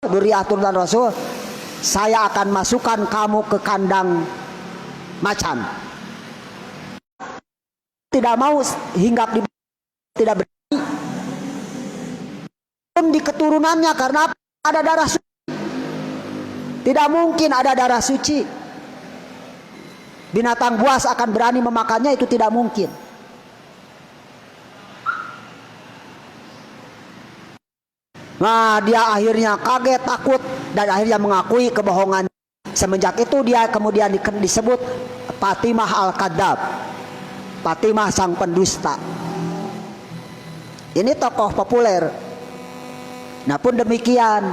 Dzurriyyah turunan Rasul, saya akan masukkan kamu ke kandang macan. Tidak mau hinggap di, tidak berani pun di keturunannya, karena ada darah suci. Tidak mungkin ada darah suci binatang buas akan berani memakannya, itu tidak mungkin. Nah, dia akhirnya kaget, takut, dan akhirnya mengakui kebohongan. Semenjak itu dia kemudian disebut Fatimah Al-Kadzdzab, Fatimah sang pendusta. Ini tokoh populer. Nah pun demikian,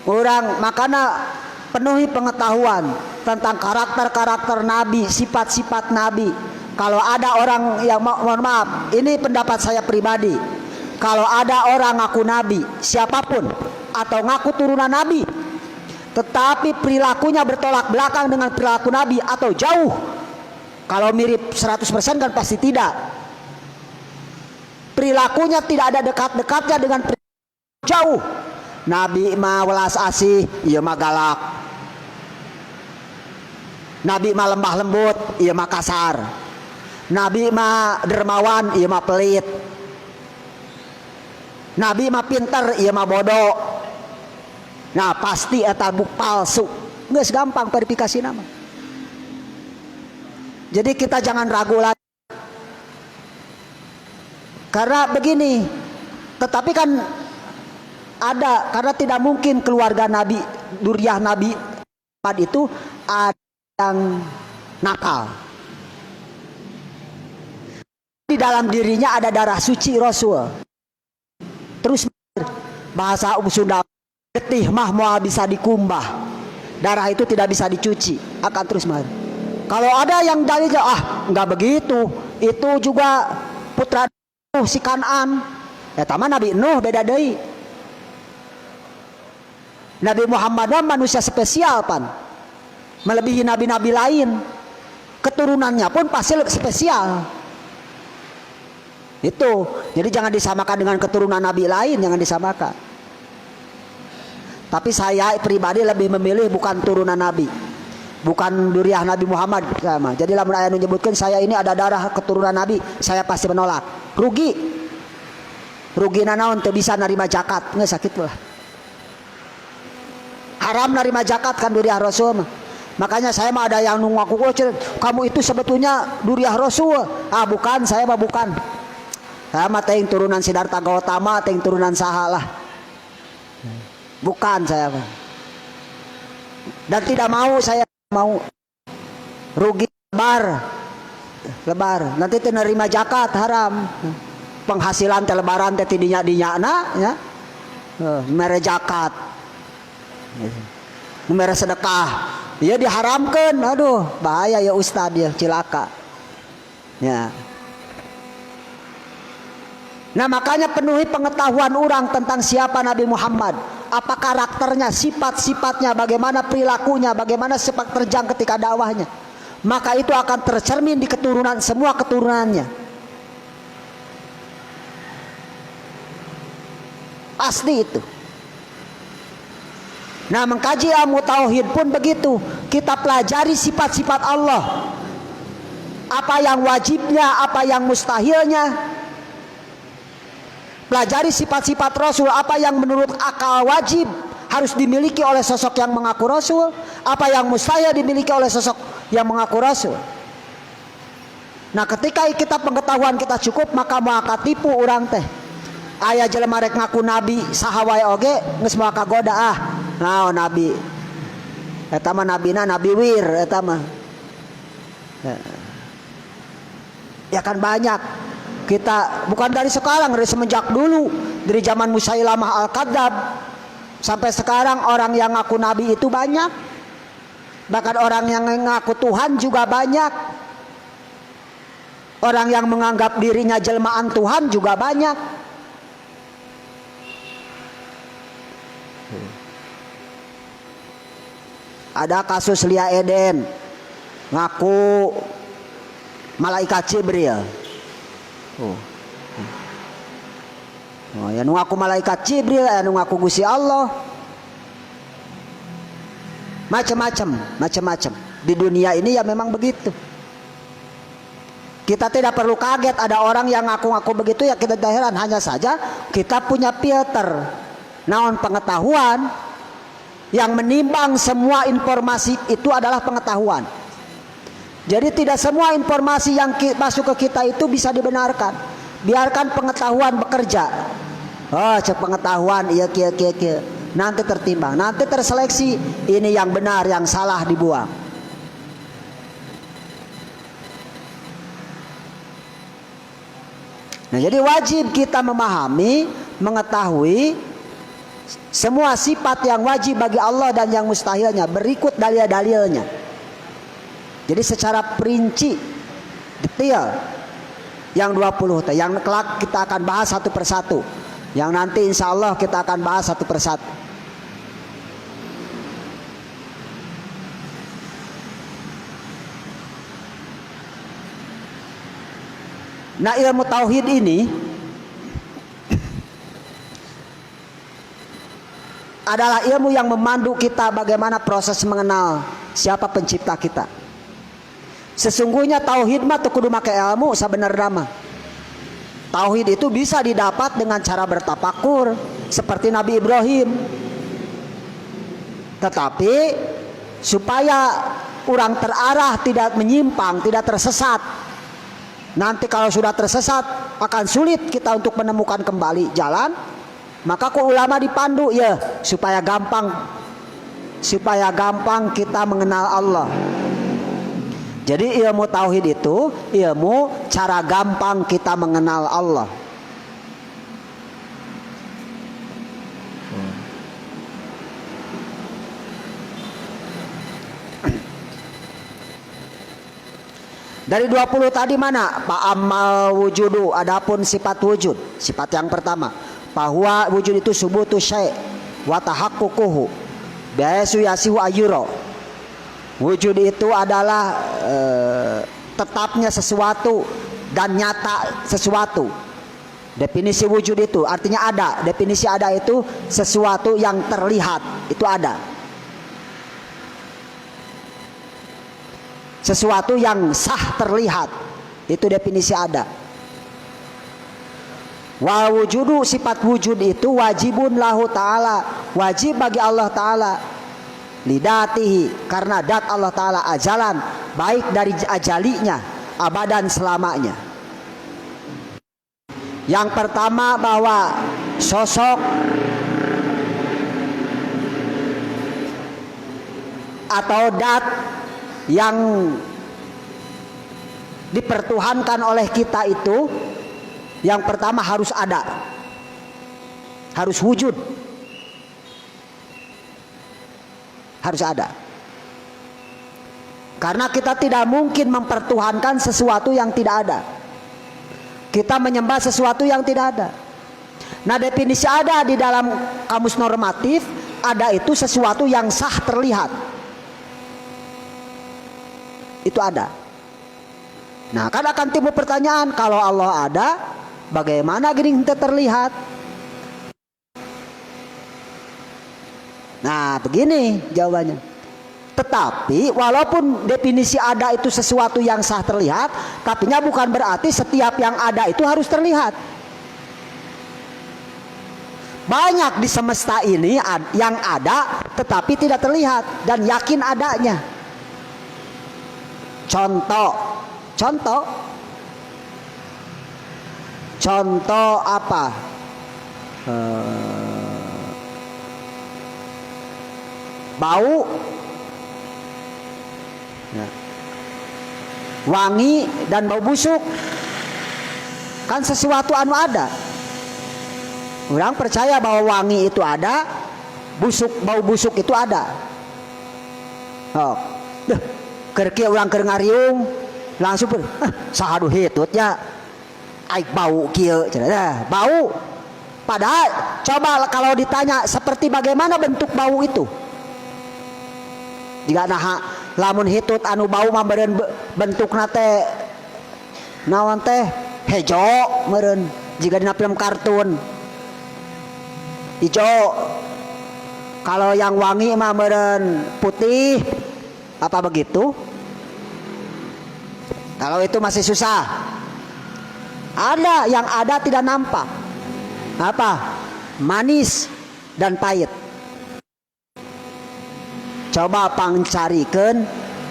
orang makanya penuhi pengetahuan tentang karakter-karakter Nabi, sifat-sifat Nabi. Kalau ada orang yang mohon maaf, ini pendapat saya pribadi, kalau ada orang ngaku Nabi, siapapun, atau ngaku turunan Nabi, tetapi perilakunya bertolak belakang dengan perilaku Nabi atau jauh, kalau mirip 100% kan pasti tidak. Perilakunya tidak ada dekat-dekatnya dengan jauh. Nabi mah welas asih, ieu mah galak. Nabi mah lembah lembut, ieu mah kasar. Nabi mah dermawan, ieu mah pelit. Nabi mah pinter, ieu mah bodoh. Nah pasti eta buk palsu. Geus gampang verifikasi nama. Jadi kita jangan ragu lagi. Karena begini, tetapi kan ada, karena tidak mungkin keluarga Nabi, Dzurriyyah Nabi itu ada yang nakal. Di dalam dirinya ada darah suci Rasul. Terus bahasa Sunda, getih mah moal bisa dikumbah, darah itu tidak bisa dicuci, akan terus mengalir. Kalau ada yang dalilnya enggak begitu, itu juga putra si Kan'an, ya taman Nabi Nuh beda deui. Nabi Muhammad manusia spesial pan, melebihi nabi-nabi lain. Keturunannya pun pasti spesial. Itu, jadi jangan disamakan dengan keturunan nabi lain, jangan disamakan. Tapi saya pribadi lebih memilih bukan turunan nabi, bukan Dzurriyyah Nabi Muhammad sama. Jadi lamun aya nu nyebutkeun saya ini ada darah keturunan nabi, saya pasti menolak. Rugi naon teu bisa narima zakat, geus sakit lah. Haram narima zakat kan Dzurriyyah Rasul mah. Makanya saya mah ada yang ngaku kamu itu sebetulnya Dzurriyyah Rasul. Bukan, saya mah bukan. Saya mah teh turunan Siddhartha Gautama, teh turunan saha lah. Bukan saya mah. Dan tidak mau, saya mau rugi lebar. Nanti teh nerima zakat haram. Penghasilan teh lebaran teh dinya-dinyana ya. Mere zakat. Mere sedekah. Dia diharamkan. Aduh, bahaya ya Ustad ya, cilaka. Ya. Nah makanya penuhi pengetahuan orang tentang siapa Nabi Muhammad, apa karakternya, sifat-sifatnya, bagaimana perilakunya, bagaimana sepak terjang ketika dakwahnya. Maka itu akan tercermin di keturunan, semua keturunannya. Pasti itu. Nah mengkaji ilmu tauhid pun begitu. Kita pelajari sifat-sifat Allah, apa yang wajibnya, apa yang mustahilnya. Pelajari sifat-sifat Rasul, apa yang menurut akal wajib harus dimiliki oleh sosok yang mengaku Rasul, apa yang mustahil dimiliki oleh sosok yang mengaku Rasul. Nah ketika kita pengetahuan kita cukup, maka mau tipu orang teh. Aya jelema rek ngaku nabi saha wae oge geus moal kagoda naon nabi. Eta mah nabina nabi wir eta mah. Ya kan banyak. Kita bukan dari sekarang, dari semenjak dulu, dari zaman Musailamah Al-Kadzdzab sampai sekarang orang yang ngaku nabi itu banyak. Bahkan orang yang ngaku Tuhan juga banyak. Orang yang menganggap dirinya jelmaan Tuhan juga banyak. Ada kasus Lia Eden ngaku malaikat Jibril. Oh, ya nu ngaku malaikat Jibril, ya nu ngaku Gusti Allah. Macam-macam di dunia ini ya memang begitu. Kita tidak perlu kaget ada orang yang ngaku-ngaku begitu, ya kita tidak heran. Hanya saja kita punya filter naon pengetahuan yang menimbang semua informasi itu adalah pengetahuan. Jadi tidak semua informasi yang masuk ke kita itu bisa dibenarkan. Biarkan pengetahuan bekerja. Oh, cek pengetahuan iya kia. Nanti tertimbang, nanti terseleksi ini yang benar, yang salah dibuang. Nah, jadi wajib kita memahami, mengetahui semua sifat yang wajib bagi Allah dan yang mustahilnya. Berikut dalil-dalilnya. Jadi secara perinci, detail, yang 20, yang kelak kita akan bahas satu persatu. Yang nanti insya Allah kita akan bahas satu persatu. Nah, ilmu tauhid ini adalah ilmu yang memandu kita bagaimana proses mengenal siapa pencipta kita. Sesungguhnya tauhid mah teu kudu make ilmu sabenerna mah. Tauhid itu bisa didapat dengan cara bertafakur seperti Nabi Ibrahim. Tetapi supaya orang terarah, tidak menyimpang, tidak tersesat. Nanti kalau sudah tersesat akan sulit kita untuk menemukan kembali jalan. Maka ku ulama dipandu ya supaya gampang kita mengenal Allah. Jadi ilmu tauhid itu ilmu cara gampang kita mengenal Allah. Dari 20 tadi mana? Fa'ammal wujudu, adapun sifat wujud. Sifat yang pertama, bahwa wujud itu subutu syai' wa tahaqququhu bi'asu yasihu ayyura. Wujud itu adalah tetapnya sesuatu dan nyata sesuatu. Definisi wujud itu artinya ada. Definisi ada itu sesuatu yang terlihat, itu ada. Sesuatu yang sah terlihat, itu definisi ada. Wa wujudu, sifat wujud itu wajibun lahu ta'ala, wajib bagi Allah ta'ala. Lidatihi, karena dat Allah ta'ala ajalan, baik dari ajalinya, abadan selamanya. Yang pertama bahwa sosok atau dat yang dipertuhankan oleh kita itu, yang pertama harus ada, harus wujud, harus ada. Karena kita tidak mungkin mempertuhankan sesuatu yang tidak ada. Kita menyembah sesuatu yang tidak ada. Nah, definisi ada di dalam kamus normatif, ada itu sesuatu yang sah terlihat. Itu ada. Nah, kan akan timbul pertanyaan, kalau Allah ada, bagaimana gini terlihat? Nah, begini jawabannya. Tetapi walaupun definisi ada itu sesuatu yang sah terlihat, tapi bukan berarti setiap yang ada itu harus terlihat. Banyak di semesta ini yang ada tetapi tidak terlihat dan yakin adanya. Contoh apa? Bau, ya. Wangi dan bau busuk, kan sesuatu anu ada. Orang percaya bahwa wangi itu ada, bau busuk itu ada. Oh, kerja orang keur ngariung langsung sahaduh hitutnya aik bau kieu cenah bau. Padahal coba kalau ditanya seperti bagaimana bentuk bau itu, jika lamun hitut anu bau mah meureun bentukna teh naon teh hejo meureun jika dina film kartun. hijau. Kalau yang wangi mah meureun putih. Apa begitu? Kalau itu masih susah. Ada yang ada tidak nampak. Apa? Manis dan pahit. Coba pangcarikeun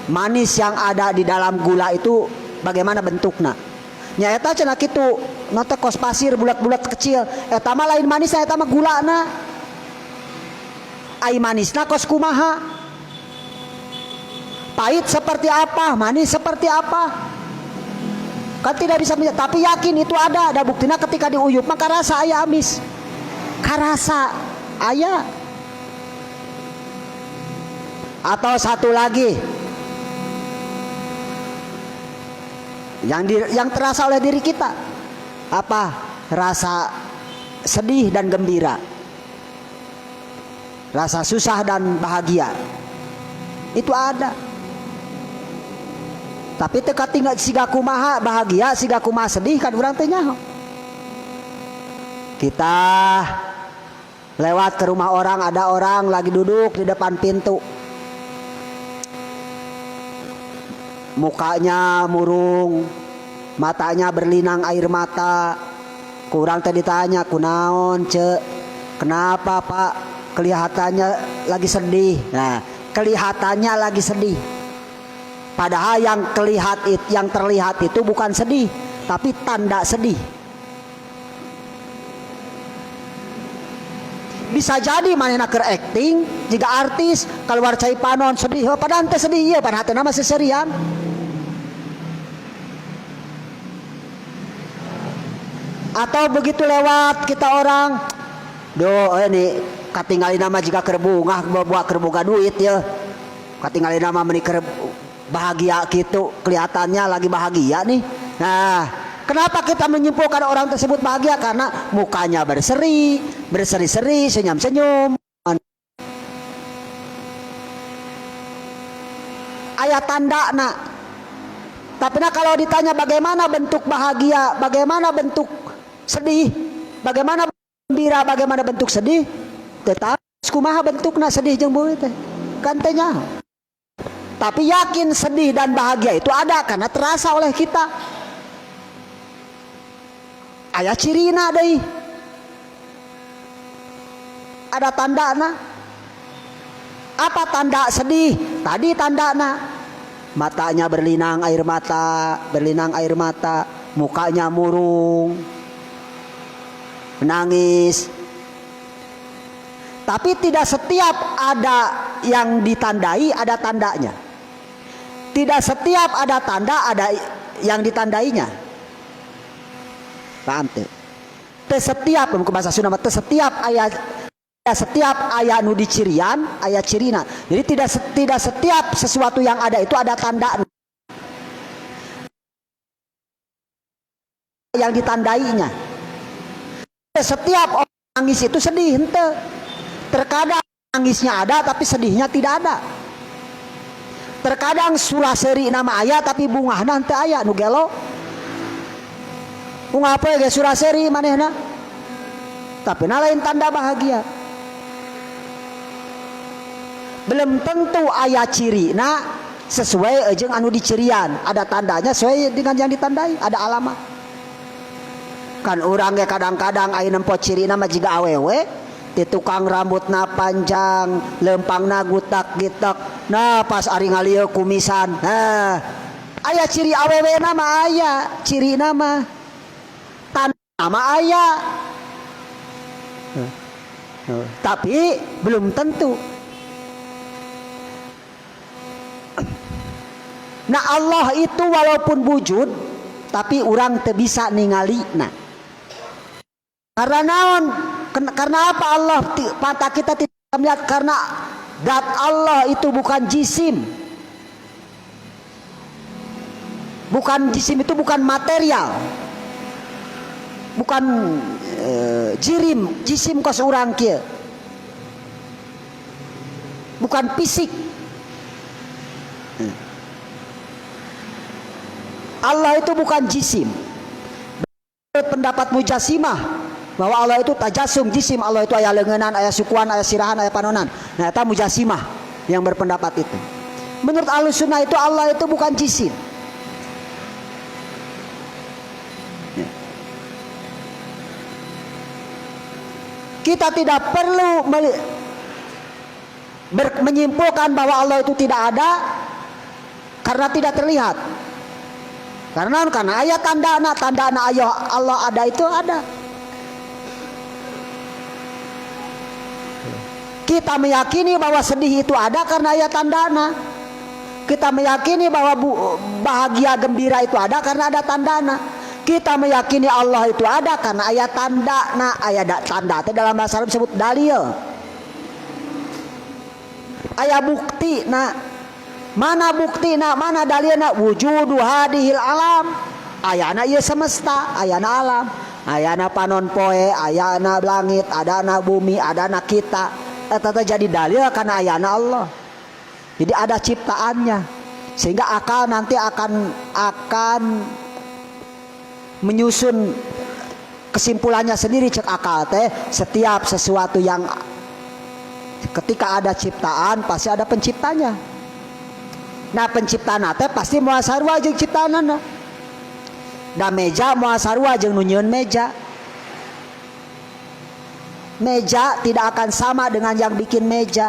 manis yang ada di dalam gula itu bagaimana bentuknya. Nya eta cenah kitu, na teh kos pasir bulat-bulat kecil. Eta mah lain manis, eta mah gulana. Ai manisna kos kumaha? Pahit seperti apa? Manis seperti apa? Kan tidak bisa, tapi yakin itu ada buktinya ketika diuyup maka rasa aya amis. Karasa aya. Atau satu lagi yang terasa oleh diri kita, apa? Rasa sedih dan gembira, rasa susah dan bahagia, itu ada. Tapi teka tinggal siga kumaha bahagia, siga kumaha sedih kan urang teh nyaho. Kita lewat ke rumah orang, ada orang lagi duduk di depan pintu, mukanya murung, matanya berlinang air mata. Kurang tadi ditanya, kunaon cek, kenapa pak, kelihatannya lagi sedih. Nah, kelihatannya lagi sedih, padahal yang terlihat itu bukan sedih, tapi tanda sedih. Bisa jadi manehna keur acting jika artis keluar cai panon sedih, padahal teh sedih ieu, padahal hatena mah seserian. Atau begitu lewat kita orang, do ini katinggalin nama jika keur bungah bawa keur boga duit ya. Katinggalin nama meuni keur bahagia gitu, kelihatannya lagi bahagia nih. Nah, kenapa kita menyimpulkan orang tersebut bahagia? Karena mukanya berseri-seri, senyum-senyum. Aya tanda nak. Tapi nah kalau ditanya bagaimana bentuk bahagia, bagaimana bentuk sedih, bagaimana gembira, bagaimana bentuk sedih, tetap kumaha bentukna sedih jeung beuh teh. Kan teh nyaho. Tapi yakin sedih dan bahagia itu ada karena terasa oleh kita. Aya cirina deui. Ada tandana. Apa tanda sedih? Tadi tandana matanya berlinang air mata, mukanya murung, menangis. Tapi tidak setiap ada yang ditandai ada tandanya. Tidak setiap ada tanda ada yang ditandainya. Paham teh? Teu setiap bahasa Sunda mah teu setiap aya nu dicirian, aya cirina. Jadi tidak setiap sesuatu yang ada itu ada tanda yang ditandainya. Setiap orang nangis itu sedih henteu. Terkadang nangisnya ada tapi sedihnya tidak ada. Terkadang suraseri nama aya tapi bungahna henteu aya nu gelo. Bunga apa ya suraseri manehna? Tapi lain tanda bahagia. Belum tentu aya cirina sesuai jeung anu dicirian, ada tandanya sesuai dengan yang ditandai, ada alamat. Kan urang ge kadang-kadang aya nempo cirina mah jiga awewe, di tukang rambutna panjang, lempangna gutak-gitak. Nah, pas ari ngalieu kumisan. Nah, aya ciri awewe na mah aya, cirina mah tanda mah aya. Tapi belum tentu. Nah Allah itu walaupun wujud tapi orang teu bisa ningali nah. Karena naon? Karena apa Allah mata kita tidak melihat? Karena zat Allah itu bukan jisim. Bukan jisim itu bukan material. Bukan jisim kos urang kieu. Bukan fisik. Allah itu bukan jisim. Pendapat Mujasimah, bahwa Allah itu tajasum jisim, Allah itu aya leungeunnan, aya sukuan, aya sirahan, aya panonan. Nah eta mujasimah yang berpendapat itu. Menurut Ahlussunnah itu Allah itu bukan jisim. Kita tidak perlu menyimpulkan bahwa Allah itu tidak ada karena tidak terlihat. Karena ayat tanda ayat Allah ada itu ada. Kita meyakini bahwa sedih itu ada karena ayat tandana. Kita meyakini bahwa bahagia gembira itu ada karena ada tandana. Kita meyakini Allah itu ada karena ayat tanda. Nah, ayat tanda itu dalam bahasa Arab disebut dalil. Ayat bukti. Nah, mana bukti? Nah, mana dalilna? Wujudu hadihil alam. Ayana ieu semesta, ayana alam, ayana panon poe, ayana langit, adana bumi, adana kita. Eta jadi dalil karena ayana Allah. Jadi ada ciptaannya. Sehingga akal nanti akan menyusun kesimpulannya sendiri, cek akal teh. Setiap sesuatu yang ketika ada ciptaan pasti ada penciptanya. Nah penciptana teh pasti moal sarua jeung ciptaanana. Da meja moal sarua jeung nu nyieun meja. Meja tidak akan sama dengan yang bikin meja.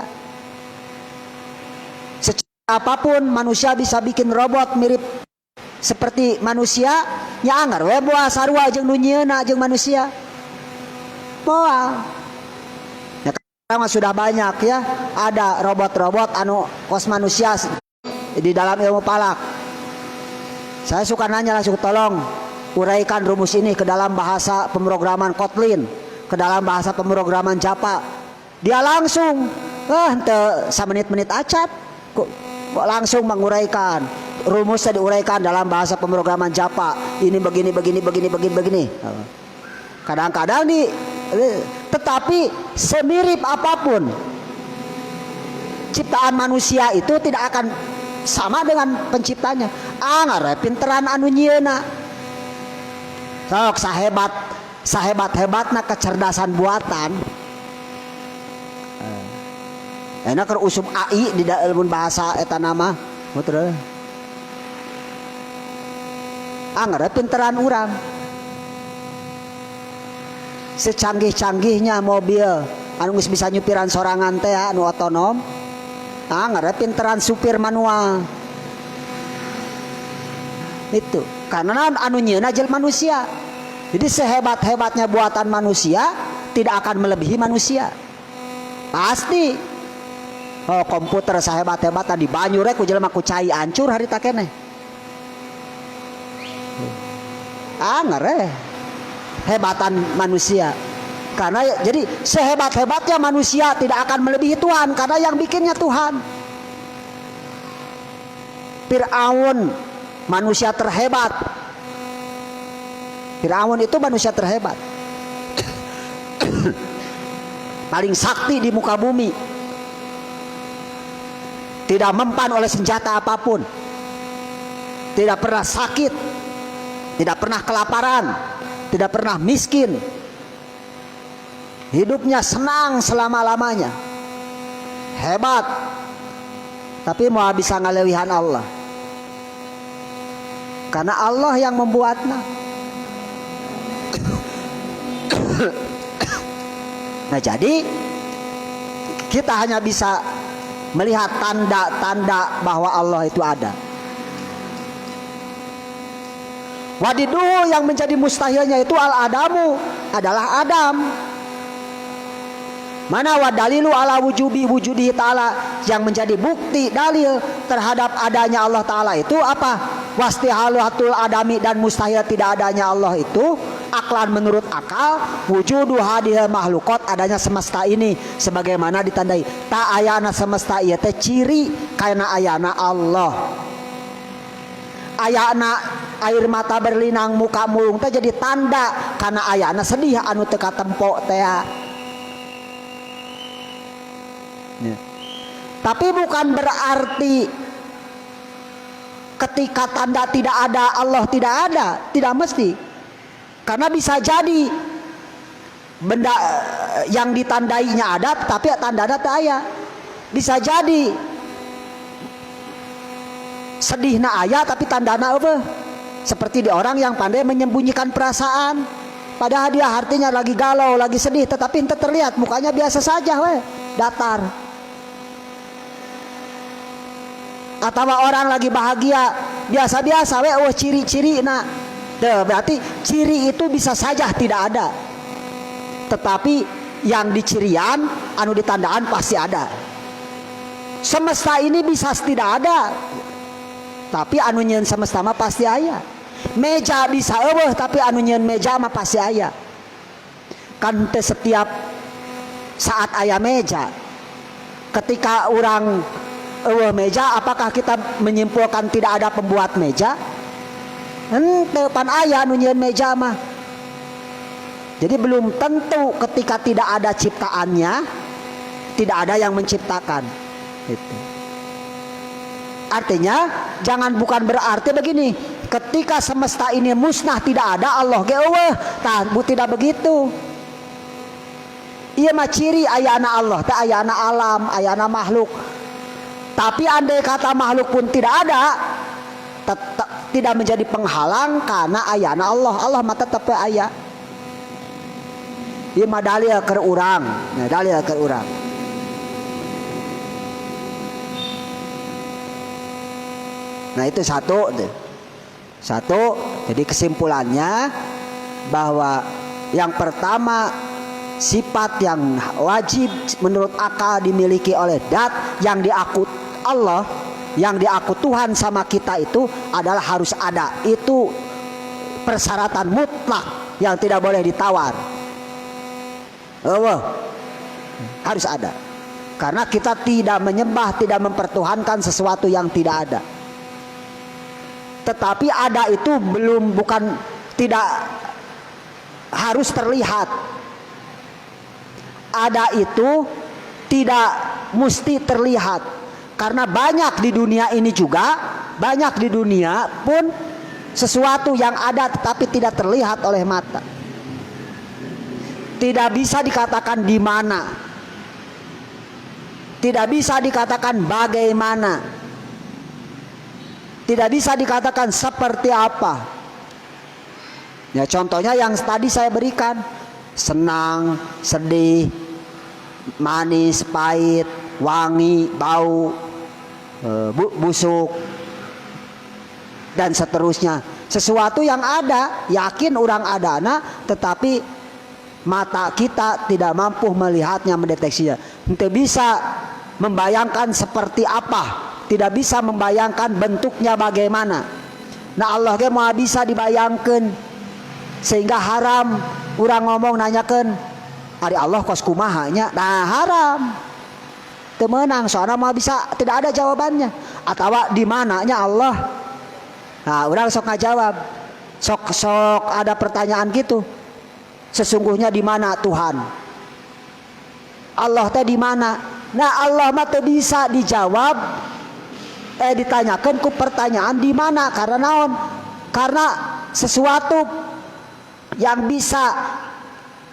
Secara apapun manusia bisa bikin robot mirip seperti manusia, nya anggar we moal sarua jeung nu nyieunna jeung manusia. Moal. Ya sekarang sudah banyak ya, ada robot-robot anu kos manusia di dalam ilmu falak. Saya suka nanya langsung, tolong uraikan rumus ini ke dalam bahasa pemrograman Kotlin, ke dalam bahasa pemrograman Java. Dia langsung henteu samenit-menit acap kok langsung menguraikan rumusnya, diuraikan dalam bahasa pemrograman Java. Ini begini. Kadang-kadang tetapi semirip apapun ciptaan manusia itu tidak akan sama dengan penciptanya. Anggar pinteran anu nyieuna. Sok sahebat-hebatna kecerdasan buatan. Enak keur usum AI di dalam bahasa eta nama. Betul. Anggar pinteran urang. Secanggih-canggihnya mobil anu geus bisa nyupiran sorangan teh anu otonom. Anggar pinteran supir manual. Itu karena anu nyieuna jeung manusia. Jadi sehebat-hebatnya buatan manusia tidak akan melebihi manusia. Pasti. Oh, komputer sahebat-hebatna di banyu rek ku jelema ku cai hancur harita keneh. Anggar hebatan manusia. Karena jadi sehebat-hebatnya manusia tidak akan melebihi Tuhan karena yang bikinnya Tuhan. Fir'aun manusia terhebat. Fir'aun itu manusia terhebat. Paling sakti di muka bumi. Tidak mempan oleh senjata apapun. Tidak pernah sakit. Tidak pernah kelaparan. Tidak pernah miskin. Hidupnya senang selama-lamanya. Hebat. Tapi mau bisa ngalewihan Allah. Karena Allah yang membuatnya. Nah jadi kita hanya bisa melihat tanda-tanda bahwa Allah itu ada. Wadiduhu yang menjadi mustahilnya itu al-adamu adalah Adam. Mana wadalilu ala wujudi ta'ala yang menjadi bukti dalil terhadap adanya Allah Ta'ala itu apa? Wastihaluhatul adami dan mustahil tidak adanya Allah itu aklan menurut akal wujudu hadil makhlukot adanya semesta ini sebagaimana ditandai ta ayana semesta ieu teh ciri kana ayana Allah. Ayana air mata berlinang muka mulung teh jadi tanda kana ayana sedih anu teu katempo teh. Ya. Tapi bukan berarti ketika tanda tidak ada Allah tidak ada, tidak mesti. Karena bisa jadi benda yang ditandainya ada tapi tandana teu aya. Bisa jadi sedihna aya tapi tandana eueuh. Seperti di orang yang pandai menyembunyikan perasaan, padahal dia artinya lagi galau, lagi sedih, tetapi ente terlihat mukanya biasa saja we, datar. Atau orang lagi bahagia biasa-biasa we, oh ciri-ciri nah. Berarti ciri itu bisa saja tidak ada, tetapi yang dicirian anu ditandaan pasti ada. Semesta ini bisa tidak ada, tapi anu nyeun semesta mah pasti aya. Meja bisa eueuh tapi anu nyeun meja mah pasti aya. Kan teu setiap saat aya meja. Ketika orang eueuh meja, apakah kita menyimpulkan tidak ada pembuat meja? Henteu, pan aya anu nyieun meja mah. Jadi belum tentu ketika tidak ada ciptaannya, tidak ada yang menciptakan. Gitu. Artinya jangan, bukan berarti begini, ketika semesta ini musnah tidak ada Allah ge eueuh, tah tidak begitu. Ieu mah ciri ayana Allah, teh ayana alam, ayana makhluk. Tapi andai kata makhluk pun tidak ada, tetap tidak menjadi penghalang karena ayana Allah. Allah mah tetep aya. Ieu mah dalil keur urang. Nah, dalil keur urang. Nah, itu satu. Jadi kesimpulannya bahwa yang pertama, sifat yang wajib menurut akal dimiliki oleh dat yang diaku Allah, yang diaku Tuhan sama kita itu adalah harus ada. Itu persyaratan mutlak yang tidak boleh ditawar. Harus ada. Karena kita tidak menyembah, tidak mempertuhankan sesuatu yang tidak ada. Tetapi ada itu bukan tidak harus terlihat. Ada itu tidak mesti terlihat. Karena banyak di dunia ini juga, banyak di dunia pun sesuatu yang ada tetapi tidak terlihat oleh mata. Tidak bisa dikatakan di mana. Tidak bisa dikatakan bagaimana. Tidak bisa dikatakan seperti apa. Ya, contohnya yang tadi saya berikan, senang, sedih, manis, pahit, wangi, bau, busuk, dan seterusnya. Sesuatu yang ada, yakin orang adana, tetapi mata kita tidak mampu melihatnya, mendeteksinya. Tidak bisa membayangkan seperti apa, tidak bisa membayangkan bentuknya bagaimana. Nah, Allah ge mau bisa dibayangkan, sehingga haram orang ngomong nanyakan ari Allah kos kumaha nya. Nah, haram. Teu meunang soalna mau bisa tidak ada jawabannya. Atawa di mananya Allah. Nah, orang sok ngajawab. Sok ada pertanyaan gitu. Sesungguhnya di mana Tuhan? Allah teh di mana? Nah, Allah mah teu bisa dijawab, ditanyakan ku pertanyaan di mana. Karena naon? Karena sesuatu yang bisa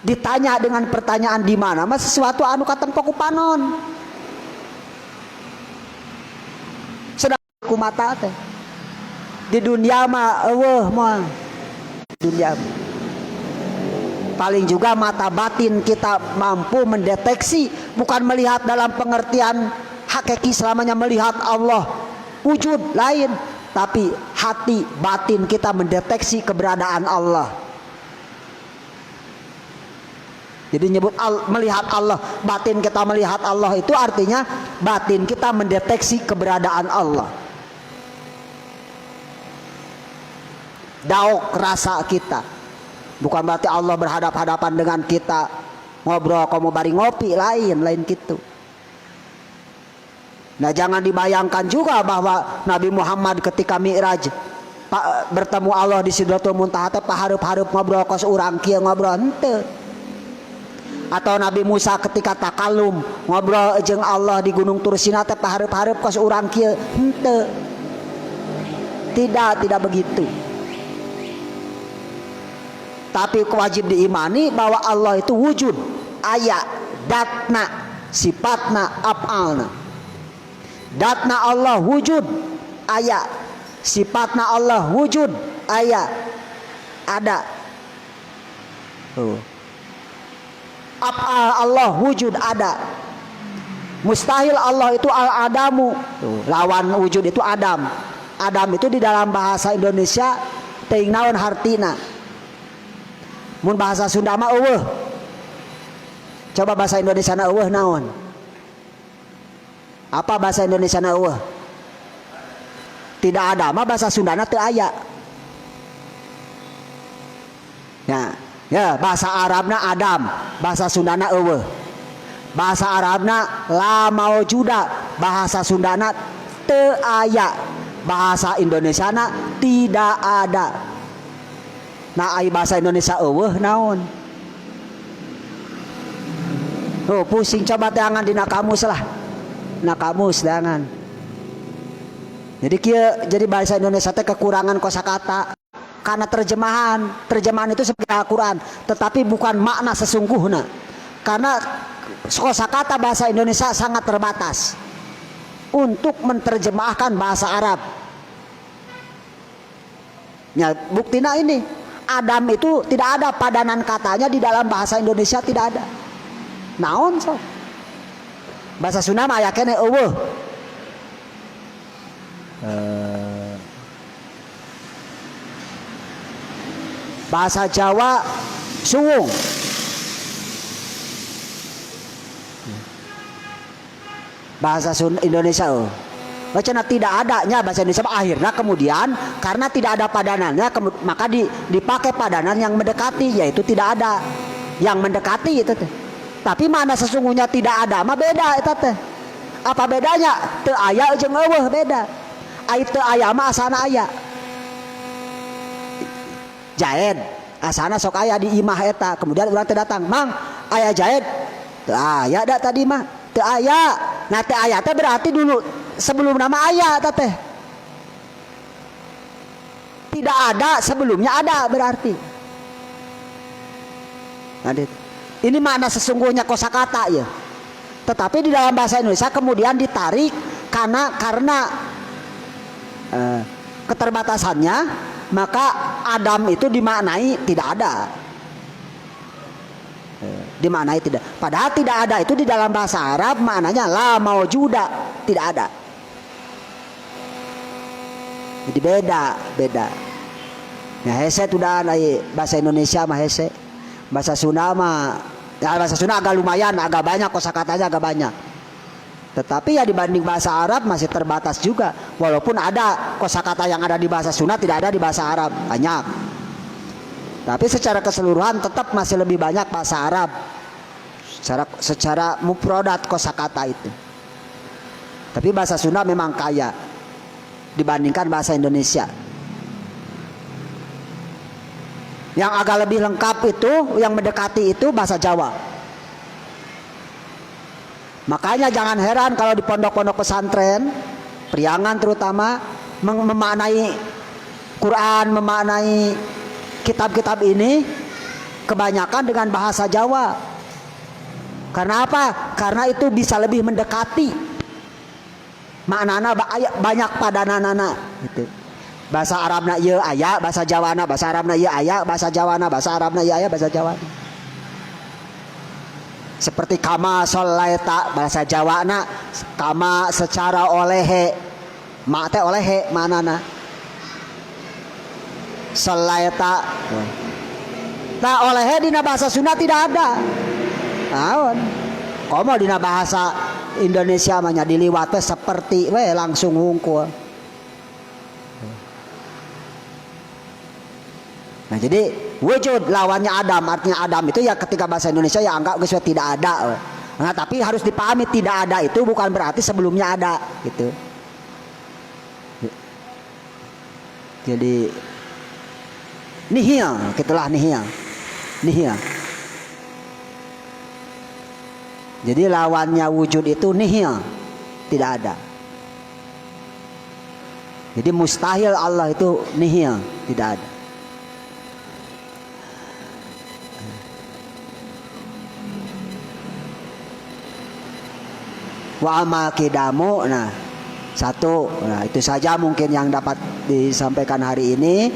ditanya dengan pertanyaan di mana mah sesuatu anu katempo ku panon. Sedang ku mata teh. Di dunia mah eueuh mah. Dunia paling juga mata batin kita mampu mendeteksi, bukan melihat dalam pengertian hakiki selamanya melihat Allah wujud lain, tapi hati batin kita mendeteksi keberadaan Allah. Jadi nyebut melihat Allah, batin kita melihat Allah itu artinya batin kita mendeteksi keberadaan Allah. Daok rasa kita. Bukan berarti Allah berhadap-hadapan dengan kita ngobrol kamu bari ngopi, lain gitu. Nah, jangan dibayangkan juga bahwa Nabi Muhammad ketika Mi'raj bertemu Allah di Sidratul Muntaha teh pahareup-hareup ngobrol kos urang kieu ngobrol henteu. Atau Nabi Musa ketika takalum ngobrol jeung Allah di Gunung Tursina teh pahareup-hareup kos urang kieu henteu. Tidak begitu. Tapi wajib diimani bahwa Allah itu wujud, aya, datna, sifatna, af'alna. Datna Allah wujud, aya, sifatna Allah wujud, aya, ada. Af'al Allah wujud, ada. Mustahil Allah itu al-adamu. Lawan wujud itu adam. Adam itu di dalam bahasa Indonesia teuing naon hartina. Mun bahasa Sunda mah eueuh. Coba bahasa Indonesia na eueuh naon? Apa bahasa Indonesia na eueuh? Tidak ada mah bahasa Sundana teu aya. Ya, bahasa Arabna Adam, bahasa Sundana eueuh. Bahasa Arabna la maujuda, bahasa Sundana teu aya. Bahasa Indonesiana tidak ada. Nah, ai bahasa Indonesia eueuh naon? Oh, pusing coba teangan dina kamus lah. Na kamus dangan. Jadi jadi bahasa Indonesia teh kekurangan kosakata karena terjemahan. Terjemahan itu seperti Al-Qur'an, tetapi bukan makna sesungguhnya. Karena kosakata bahasa Indonesia sangat terbatas untuk menerjemahkan bahasa Arab. Ya, buktinya ini. Adam itu tidak ada padanan katanya di dalam bahasa Indonesia, tidak ada. Naon so? Bahasa Sunda mah aya keneh eueuh. Bahasa Jawa suwung. Bahasa Indonesia Wacana tidak adanya bahasa Indonesia akhirnya kemudian karena tidak ada padanannya maka dipakai padanan yang mendekati, yaitu tidak ada yang mendekati itu teh. Tapi mana sesungguhnya tidak ada mah beda itu teh. Apa bedanya? Teu aya jeung eueuh beda. Ai teu aya mah asana aya. Jaed asana sok aya di imah eta, kemudian urang teh datang, "Mang, aya jaed?" Teu aya da tadi mah. Teu aya. Nah teu aya teh berarti dulu sebelum nama ayat teh tidak ada, sebelumnya ada berarti. Ini makna sesungguhnya kosakata ya. Tetapi di dalam bahasa Indonesia kemudian ditarik karena keterbatasannya, maka Adam itu dimaknai tidak ada. Dimaknai tidak. Padahal tidak ada itu di dalam bahasa Arab maknanya la maujuda, tidak ada. Jadi beda. Ya hese sudah naik bahasa Indonesia mah hese. Bahasa Sunda mah ya bahasa Sunda agak lumayan, agak banyak kosakatanya agak banyak. Tetapi ya dibanding bahasa Arab masih terbatas juga. Walaupun ada kosakata yang ada di bahasa Sunda tidak ada di bahasa Arab, banyak. Tapi secara keseluruhan tetap masih lebih banyak bahasa Arab. Secara mufradat kosakata itu. Tapi bahasa Sunda memang kaya dibandingkan bahasa Indonesia. Yang agak lebih lengkap itu, yang mendekati itu bahasa Jawa. Makanya jangan heran kalau di pondok-pondok pesantren, Priangan terutama, memaknai Quran, memaknai kitab-kitab ini kebanyakan dengan bahasa Jawa. Karena apa? Karena itu bisa lebih mendekati. Maknana banyak padananana gitu. Bahasa Arabna ieu aya, bahasa Jawana, bahasa Arabna ieu aya, bahasa Jawana, bahasa Arabna ieu aya, bahasa Jawana. Seperti kama sholaita bahasa Jawana, kama secara olehe. Ma teh olehe manana. Sholaita. Nah, olehe dina bahasa Sunda tidak ada. Naon? Komo dina bahasa Indonesia mah nya diliwat teh seperti we langsung hungkul. Nah, jadi wujud lawannya Adam, artinya Adam itu ya ketika bahasa Indonesia ya anggap geus tidak ada. Nah, tapi harus dipahami tidak ada itu bukan berarti sebelumnya ada gitu. Jadi nihil, gitulah nihil. Nihil. Jadi lawannya wujud itu nihil, tidak ada. Jadi mustahil Allah itu nihil, tidak ada. Wa amal kidamu, nah satu, nah itu saja mungkin yang dapat disampaikan hari ini.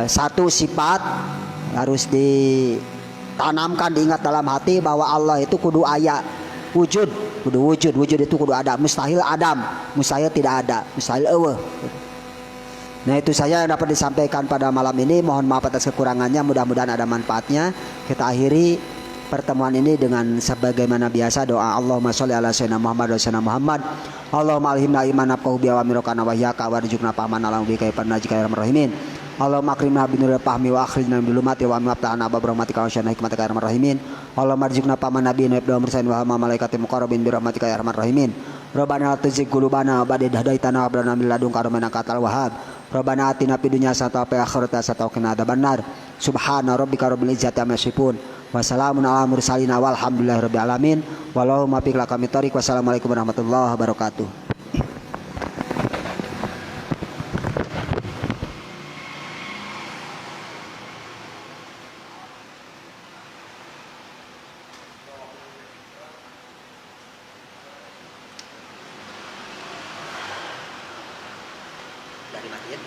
Satu sifat harus ditanamkan, diingat dalam hati bahwa Allah itu kudu aya, wujud, wujud itu kudu ada. Mustahil adam, mustahil tidak ada, mustahil eueuh. Nah itu saja yang dapat disampaikan pada malam ini. Mohon maaf atas kekurangannya, mudah-mudahan ada manfaatnya. Kita akhiri pertemuan ini dengan sebagaimana biasa doa. Allahumma sholli ala sayyidina Muhammad wa sayyidina Muhammad. Allahumma alhimna iman nafqahu bi awamirokana wa iyyaka warzuqna fahman alam bi kayfa najika ya rahmanir rahimin. Allahumma akrimna bi nuril fahmi wa akhrijna min dhulumati wa maftahna bab rahmatika wa syana hikmatika ya rahmanir rahimin. Allahumma arzuqna fahman nabiyyin wa ibda mursalin wa malaikatil muqarrabin bi rahmatika ya rahmanir rahimin. Rabbana la tuzigh qulubana ba'da idh hadaitana wa hab lana min ladunka rahmatan innaka antal wahhab. Rabbana atina fid dunya hasanatan wa fil akhirati hasanatan wa qina adzabannar. Subhana rabbika rabbil izzati amma yasifun. Wassalamun ala mursalin walhamdulillahirabbil alamin. Wallahumma biq lakami thariq. Wassalamualaikum warahmatullahi wabarakatuh. Dari matiin.